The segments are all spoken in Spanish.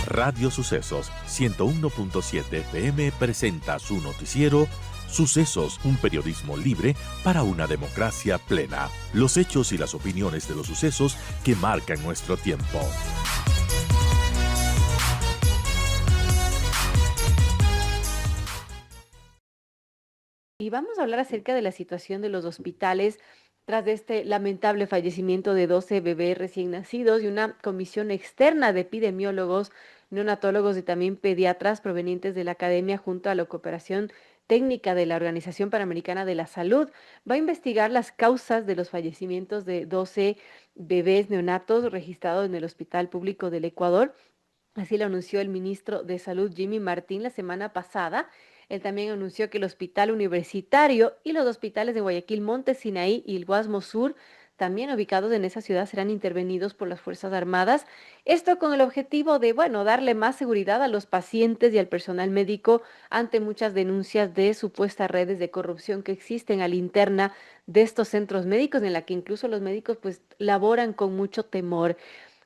Radio Sucesos 101.7 FM presenta su noticiero Sucesos, un periodismo libre para una democracia plena. Los hechos y las opiniones de los sucesos que marcan nuestro tiempo. Y vamos a hablar acerca de la situación de los hospitales tras este lamentable fallecimiento de 12 bebés recién nacidos y una comisión externa de epidemiólogos, neonatólogos y también pediatras provenientes de la academia junto a la cooperación técnica de la Organización Panamericana de la Salud va a investigar las causas de los fallecimientos de 12 bebés neonatos registrados en el Hospital Público del Ecuador. Así lo anunció el ministro de Salud, Jimmy Martín, la semana pasada. Él también anunció que el Hospital Universitario y los hospitales de Guayaquil, Monte Sinaí y el Guasmo Sur, también ubicados en esa ciudad, serán intervenidos por las Fuerzas Armadas. Esto con el objetivo de, bueno, darle más seguridad a los pacientes y al personal médico ante muchas denuncias de supuestas redes de corrupción que existen a la interna de estos centros médicos, en la que incluso los médicos pues laboran con mucho temor.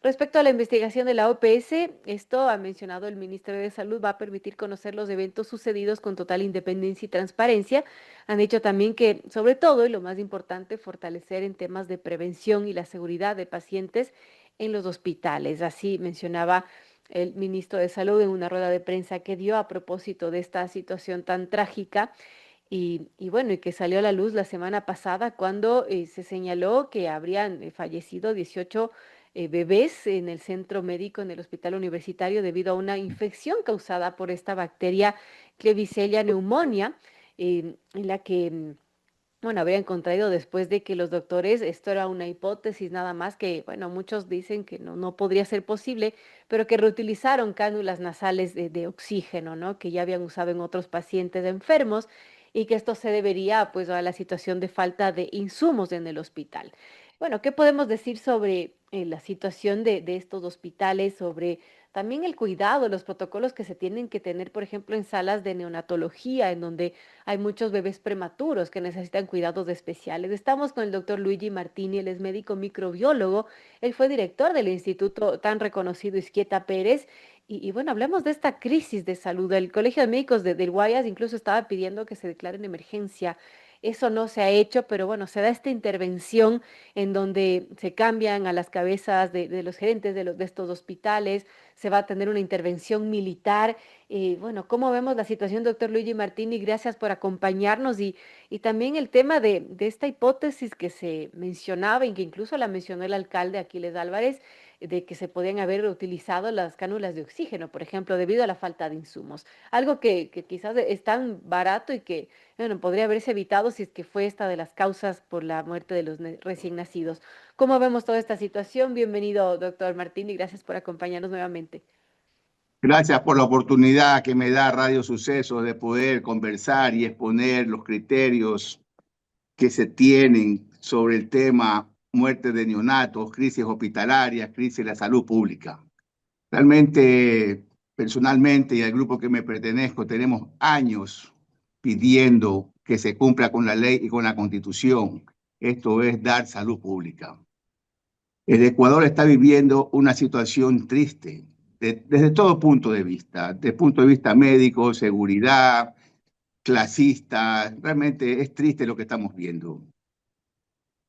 Respecto a la investigación de la OPS, esto ha mencionado el Ministerio de Salud, va a permitir conocer los eventos sucedidos con total independencia y transparencia. Han dicho también que, sobre todo, y lo más importante, fortalecer en temas de prevención y la seguridad de pacientes en los hospitales. Así mencionaba el ministro de Salud en una rueda de prensa que dio a propósito de esta situación tan trágica. Y bueno, y que salió a la luz la semana pasada cuando se señaló que habrían fallecido 18 bebés en el centro médico, en el hospital universitario, debido a una infección causada por esta bacteria Klebsiella pneumonia, en la que, bueno, habrían contraído después de que los doctores, esto era una hipótesis nada más, que, bueno, muchos dicen que no podría ser posible, pero que reutilizaron cánulas nasales de oxígeno, ¿no? Que ya habían usado en otros pacientes enfermos y que esto se debería, pues, a la situación de falta de insumos en el hospital. Bueno, ¿qué podemos decir sobre la situación de estos hospitales, sobre también el cuidado, los protocolos que se tienen que tener, por ejemplo, en salas de neonatología, en donde hay muchos bebés prematuros que necesitan cuidados especiales? Estamos con el doctor Luigi Martini, él es médico microbiólogo, él fue director del instituto tan reconocido Izquieta Pérez. Y bueno, hablemos de esta crisis de salud. El Colegio de Médicos del Guayas incluso estaba pidiendo que se declare en emergencia. Eso no se ha hecho, pero bueno, se da esta intervención en donde se cambian a las cabezas de los gerentes de estos hospitales, se va a tener una intervención militar. Bueno, ¿cómo vemos la situación, doctor Luigi Martini? Gracias por acompañarnos y también el tema de esta hipótesis que se mencionaba y que incluso la mencionó el alcalde Aquiles Álvarez, de que se podían haber utilizado las cánulas de oxígeno, por ejemplo, debido a la falta de insumos. Algo que quizás es tan barato y que, bueno, podría haberse evitado si es que fue esta de las causas por la muerte de los recién nacidos. ¿Cómo vemos toda esta situación? Bienvenido, doctor Martín, y gracias por acompañarnos nuevamente. Gracias por la oportunidad que me da Radio Sucesos de poder conversar y exponer los criterios que se tienen sobre el tema muerte de neonatos, crisis hospitalarias, crisis de la salud pública. Realmente, personalmente y al grupo que me pertenezco, tenemos años pidiendo que se cumpla con la ley y con la Constitución. Esto es dar salud pública. El Ecuador está viviendo una situación triste desde todo punto de vista, desde el punto de vista médico, seguridad, clasista. Realmente es triste lo que estamos viendo.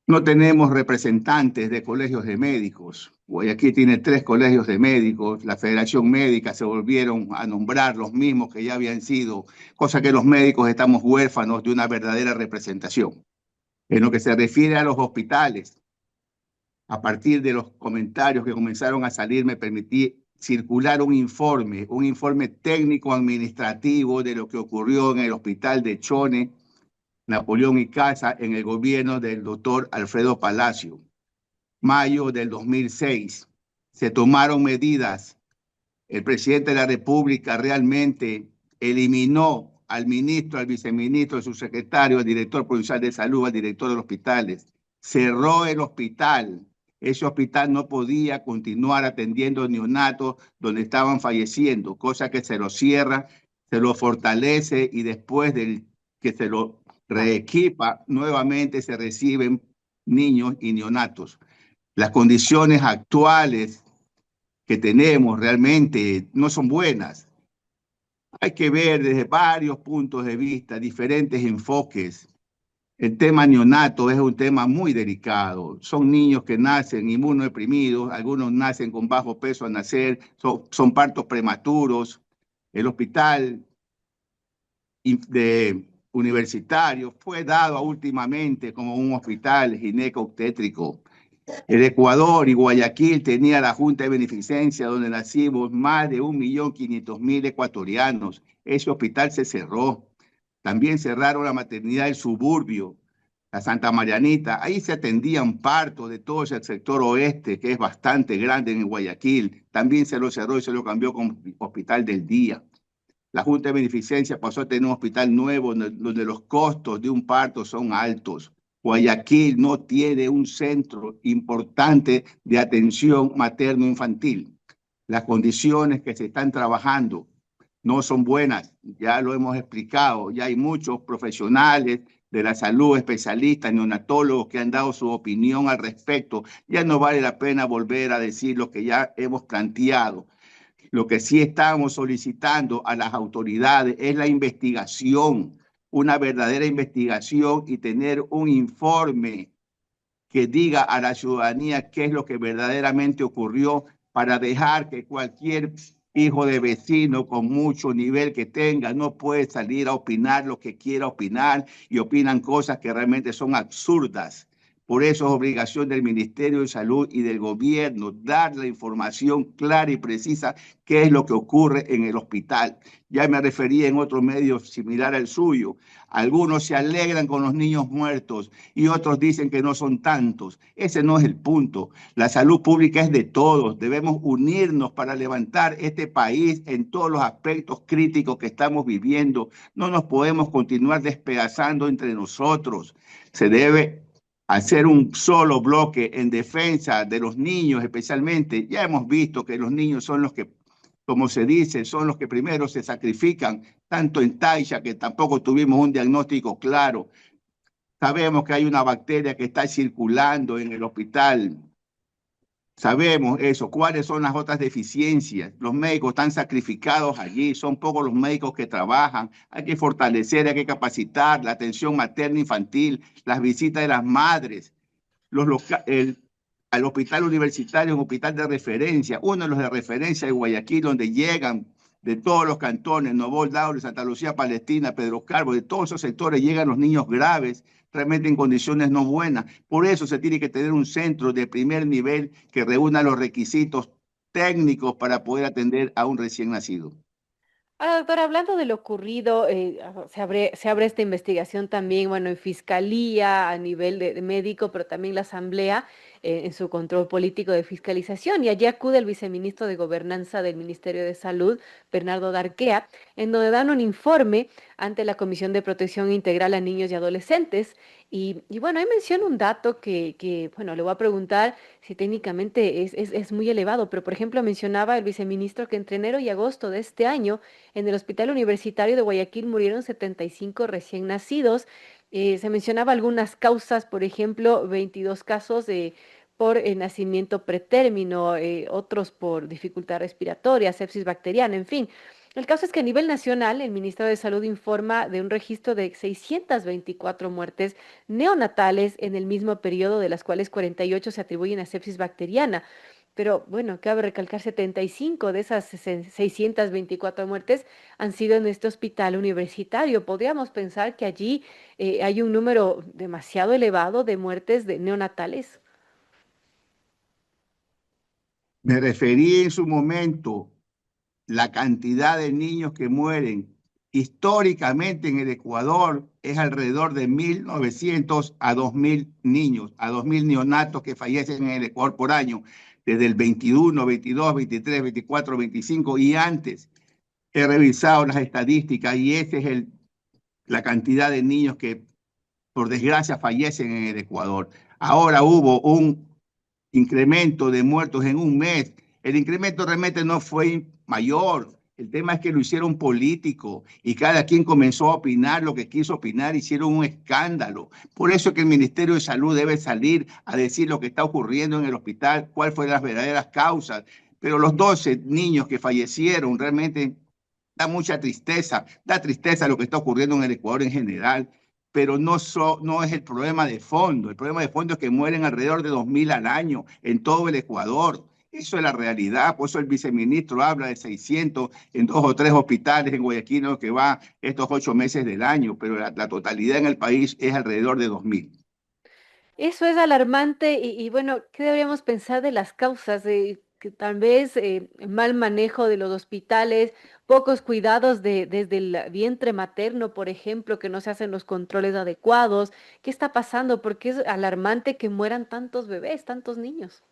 No tenemos representantes de colegios de médicos. Guayaquil tiene 3 colegios de médicos. La Federación Médica se volvieron a nombrar los mismos que ya habían sido, cosa que los médicos estamos huérfanos de una verdadera representación. En lo que se refiere a los hospitales, a partir de los comentarios que comenzaron a salir, me permití circular un informe técnico-administrativo de lo que ocurrió en el hospital de Chone, Napoleón y Casa, en el gobierno del doctor Alfredo Palacio. Mayo del 2006. Se tomaron medidas. El presidente de la República realmente eliminó al ministro, al viceministro, al subsecretario, al director provincial de salud, al director de los hospitales. Cerró el hospital. Ese hospital no podía continuar atendiendo neonatos donde estaban falleciendo, cosa que se lo cierra, se lo fortalece y después de que se lo reequipa, nuevamente se reciben niños y neonatos. Las condiciones actuales que tenemos realmente no son buenas. Hay que ver desde varios puntos de vista, diferentes enfoques. El tema neonato es un tema muy delicado. Son niños que nacen inmunodeprimidos, algunos nacen con bajo peso al nacer, son partos prematuros. El hospital universitario fue dado últimamente como un hospital gineco-obstétrico. El Ecuador y Guayaquil tenía la Junta de Beneficencia donde nacimos más de 1.500.000 ecuatorianos. Ese hospital se cerró. También cerraron la maternidad del suburbio, la Santa Marianita. Ahí se atendían partos de todo ese sector oeste, que es bastante grande en Guayaquil. También se lo cerró y se lo cambió como hospital del día. La Junta de Beneficencia pasó a tener un hospital nuevo donde los costos de un parto son altos. Guayaquil no tiene un centro importante de atención materno-infantil. Las condiciones que se están trabajando no son buenas, ya lo hemos explicado, ya hay muchos profesionales de la salud, especialistas, neonatólogos que han dado su opinión al respecto. Ya no vale la pena volver a decir lo que ya hemos planteado. Lo que sí estamos solicitando a las autoridades es la investigación, una verdadera investigación y tener un informe que diga a la ciudadanía qué es lo que verdaderamente ocurrió para dejar que cualquier hijo de vecino con mucho nivel que tenga no puede salir a opinar lo que quiera opinar y opinan cosas que realmente son absurdas. Por eso es obligación del Ministerio de Salud y del gobierno dar la información clara y precisa qué es lo que ocurre en el hospital. Ya me referí en otro medio similar al suyo. Algunos se alegran con los niños muertos y otros dicen que no son tantos. Ese no es el punto. La salud pública es de todos. Debemos unirnos para levantar este país en todos los aspectos críticos que estamos viviendo. No nos podemos continuar despedazando entre nosotros. Se debe hacer un solo bloque en defensa de los niños especialmente. Ya hemos visto que los niños son los que, como se dice, son los que primero se sacrifican, tanto en Taisha, que tampoco tuvimos un diagnóstico claro. Sabemos que hay una bacteria que está circulando en el hospital. Sabemos eso. ¿Cuáles son las otras deficiencias? Los médicos están sacrificados allí, son pocos los médicos que trabajan. Hay que fortalecer, hay que capacitar la atención materna infantil, las visitas de las madres, al hospital universitario, un hospital de referencia, uno de los de referencia de Guayaquil, donde llegan de todos los cantones, Novo, Daule, Santa Lucía, Palestina, Pedro Carbo, de todos esos sectores llegan los niños graves, realmente en condiciones no buenas. Por eso se tiene que tener un centro de primer nivel que reúna los requisitos técnicos para poder atender a un recién nacido. Ah, doctora, hablando de lo ocurrido, se abre esta investigación también, bueno, en fiscalía, a nivel de médico, pero también la asamblea en su control político de fiscalización. Y allí acude el viceministro de Gobernanza del Ministerio de Salud, Bernardo Darquea, en donde dan un informe ante la Comisión de Protección Integral a Niños y Adolescentes. Y bueno, ahí menciona un dato bueno, le voy a preguntar si técnicamente es muy elevado, pero por ejemplo mencionaba el viceministro que entre enero y agosto de este año, en el Hospital Universitario de Guayaquil murieron 75 recién nacidos. Se mencionaba algunas causas, por ejemplo, 22 casos por nacimiento pretérmino, otros por dificultad respiratoria, sepsis bacteriana, en fin. El caso es que a nivel nacional, el Ministerio de Salud informa de un registro de 624 muertes neonatales en el mismo periodo, de las cuales 48 se atribuyen a sepsis bacteriana. Pero bueno, cabe recalcar 75 de esas 624 muertes han sido en este hospital universitario. Podríamos pensar que allí hay un número demasiado elevado de muertes de neonatales. Me referí en su momento la cantidad de niños que mueren históricamente en el Ecuador es alrededor de 1.900 a 2.000 niños, a 2.000 neonatos que fallecen en el Ecuador por año, desde el 21, 22, 23, 24, 25 y antes. He revisado las estadísticas y esa es la cantidad de niños que, por desgracia, fallecen en el Ecuador. Ahora hubo un incremento de muertos en un mes. El incremento realmente no fue mayor. El tema es que lo hicieron político y cada quien comenzó a opinar lo que quiso opinar, hicieron un escándalo. Por eso es que el Ministerio de Salud debe salir a decir lo que está ocurriendo en el hospital, cuáles fueron las verdaderas causas. pero los 12 niños que fallecieron realmente da mucha tristeza, da tristeza lo que está ocurriendo en el Ecuador en general, pero no es el problema de fondo. El problema de fondo es que mueren alrededor de 2.000 al año en todo el Ecuador. Eso es la realidad, por eso el viceministro habla de 600 en 2 o 3 hospitales en Guayaquil, ¿no?, que va estos 8 meses del año, pero la totalidad en el país es alrededor de 2.000. Eso es alarmante y bueno, ¿qué deberíamos pensar de las causas de que tal vez mal manejo de los hospitales, pocos cuidados desde el vientre materno, por ejemplo, que no se hacen los controles adecuados? ¿Qué está pasando? Porque es alarmante que mueran tantos bebés, tantos niños.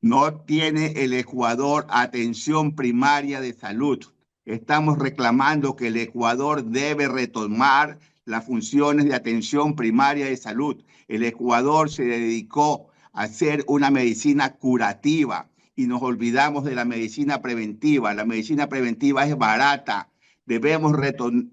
No tiene el Ecuador atención primaria de salud. Estamos reclamando que el Ecuador debe retomar las funciones de atención primaria de salud. El Ecuador se dedicó a hacer una medicina curativa y nos olvidamos de la medicina preventiva. La medicina preventiva es barata. Debemos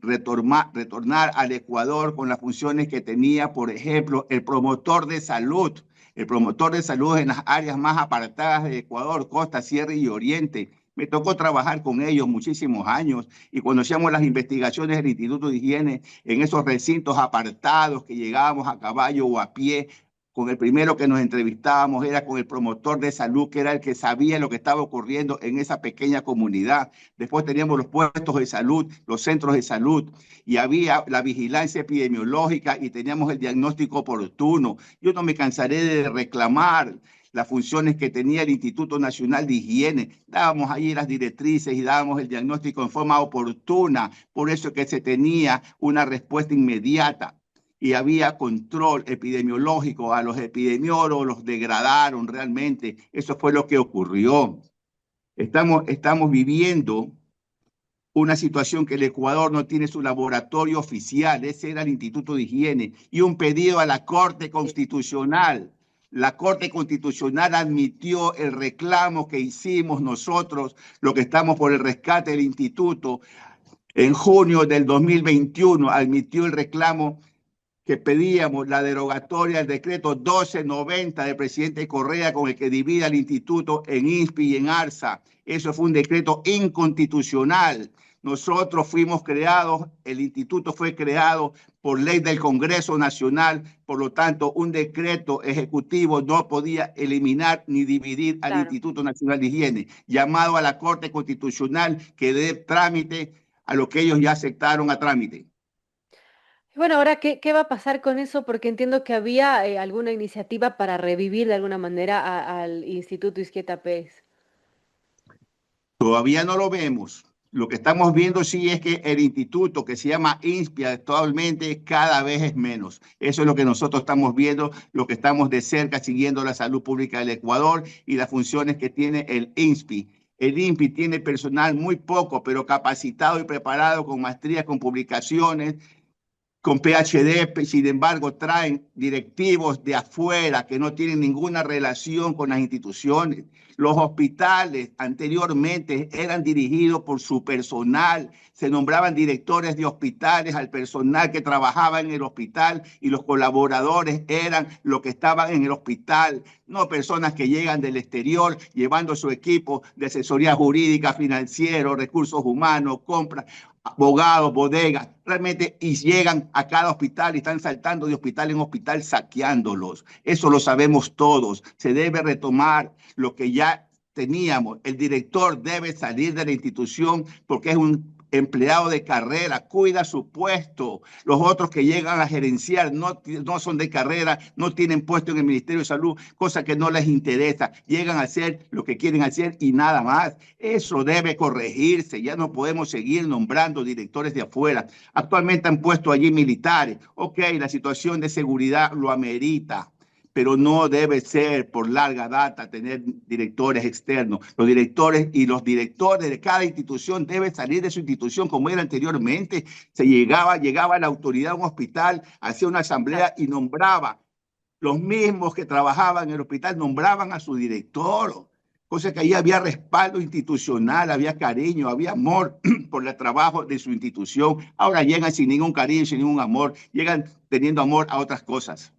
retornar al Ecuador con las funciones que tenía, por ejemplo, el promotor de salud. El promotor de salud en las áreas más apartadas de Ecuador, costa, sierra y oriente. Me tocó trabajar con ellos muchísimos años y cuando hacíamos las investigaciones del Instituto de Higiene en esos recintos apartados que llegábamos a caballo o a pie, con el primero que nos entrevistábamos era con el promotor de salud, que era el que sabía lo que estaba ocurriendo en esa pequeña comunidad. Después teníamos los puestos de salud, los centros de salud, y había la vigilancia epidemiológica y teníamos el diagnóstico oportuno. Yo no me cansaré de reclamar las funciones que tenía el Instituto Nacional de Higiene. Dábamos ahí las directrices y dábamos el diagnóstico en forma oportuna, por eso que se tenía una respuesta inmediata y había control epidemiológico. A los epidemiólogos los degradaron realmente. Eso fue lo que ocurrió. Estamos viviendo una situación que el Ecuador no tiene su laboratorio oficial, ese era el Instituto de Higiene, y un pedido a la Corte Constitucional. La Corte Constitucional admitió el reclamo que hicimos nosotros, lo que estamos por el rescate del instituto. En junio del 2021 admitió el reclamo que pedíamos, la derogatoria del decreto 1290 del presidente Correa, con el que divide al instituto en INSPI y en ARSA. Eso fue un decreto inconstitucional. Nosotros fuimos creados, el instituto fue creado por ley del Congreso Nacional, por lo tanto, un decreto ejecutivo no podía eliminar ni dividir al Claro. Instituto Nacional de Higiene. Llamado a la Corte Constitucional que dé trámite a lo que ellos ya aceptaron a trámite. Bueno, ahora, ¿qué va a pasar con eso? Porque entiendo que había alguna iniciativa para revivir de alguna manera al Instituto Izquieta Pérez. Todavía no lo vemos. Lo que estamos viendo sí es que el instituto que se llama INSPI actualmente cada vez es menos. Eso es lo que nosotros estamos viendo, lo que estamos de cerca siguiendo la salud pública del Ecuador y las funciones que tiene el INSPI. El INSPI tiene personal muy poco, pero capacitado y preparado con maestrías, con publicaciones, con PhD, sin embargo, traen directivos de afuera que no tienen ninguna relación con las instituciones. Los hospitales anteriormente eran dirigidos por su personal, se nombraban directores de hospitales al personal que trabajaba en el hospital y los colaboradores eran los que estaban en el hospital, no personas que llegan del exterior llevando su equipo de asesoría jurídica, financiero, recursos humanos, compras, abogados, bodegas, realmente, y llegan a cada hospital y están saltando de hospital en hospital saqueándolos. Eso lo sabemos todos. Se debe retomar lo que ya teníamos. El director debe salir de la institución porque es un empleado de carrera, cuida su puesto. Los otros que llegan a gerenciar no son de carrera, no tienen puesto en el Ministerio de Salud, cosa que no les interesa. Llegan a hacer lo que quieren hacer y nada más. Eso debe corregirse. Ya no podemos seguir nombrando directores de afuera. Actualmente han puesto allí militares. Ok, la situación de seguridad lo amerita, pero no debe ser por larga data tener directores externos. Los directores de cada institución deben salir de su institución como era anteriormente. Se llegaba la autoridad a un hospital, hacía una asamblea y nombraba. Los mismos que trabajaban en el hospital nombraban a su director. Cosa que ahí había respaldo institucional, había cariño, había amor por el trabajo de su institución. Ahora llegan sin ningún cariño, sin ningún amor, llegan teniendo amor a otras cosas.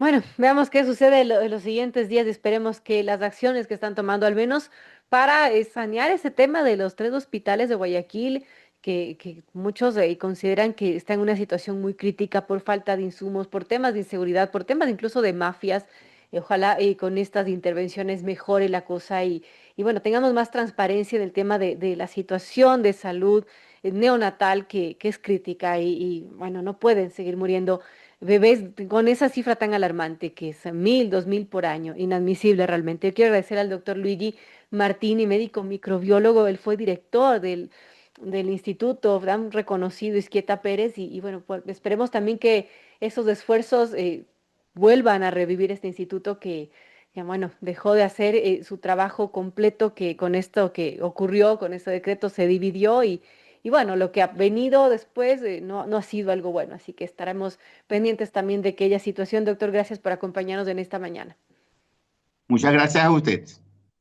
Bueno, veamos qué sucede en los siguientes días. Esperemos que las acciones que están tomando, al menos para sanear ese tema de los tres hospitales de Guayaquil, que muchos consideran que está en una situación muy crítica por falta de insumos, por temas de inseguridad, por temas incluso de mafias. Ojalá con estas intervenciones mejore la cosa y bueno, tengamos más transparencia en el tema de la situación de salud neonatal que es crítica y bueno, no pueden seguir muriendo bebés con esa cifra tan alarmante que es 1.000, 2.000 por año, inadmisible realmente. Yo quiero agradecer al doctor Luigi Martini, médico microbiólogo, él fue director del instituto tan reconocido Izquieta Pérez y bueno, pues esperemos también que esos esfuerzos vuelvan a revivir este instituto que ya bueno, dejó de hacer su trabajo completo que con esto que ocurrió, con este decreto se dividió y bueno, lo que ha venido después no ha sido algo bueno, así que estaremos pendientes también de aquella situación. Doctor, gracias por acompañarnos en esta mañana. Muchas gracias a usted.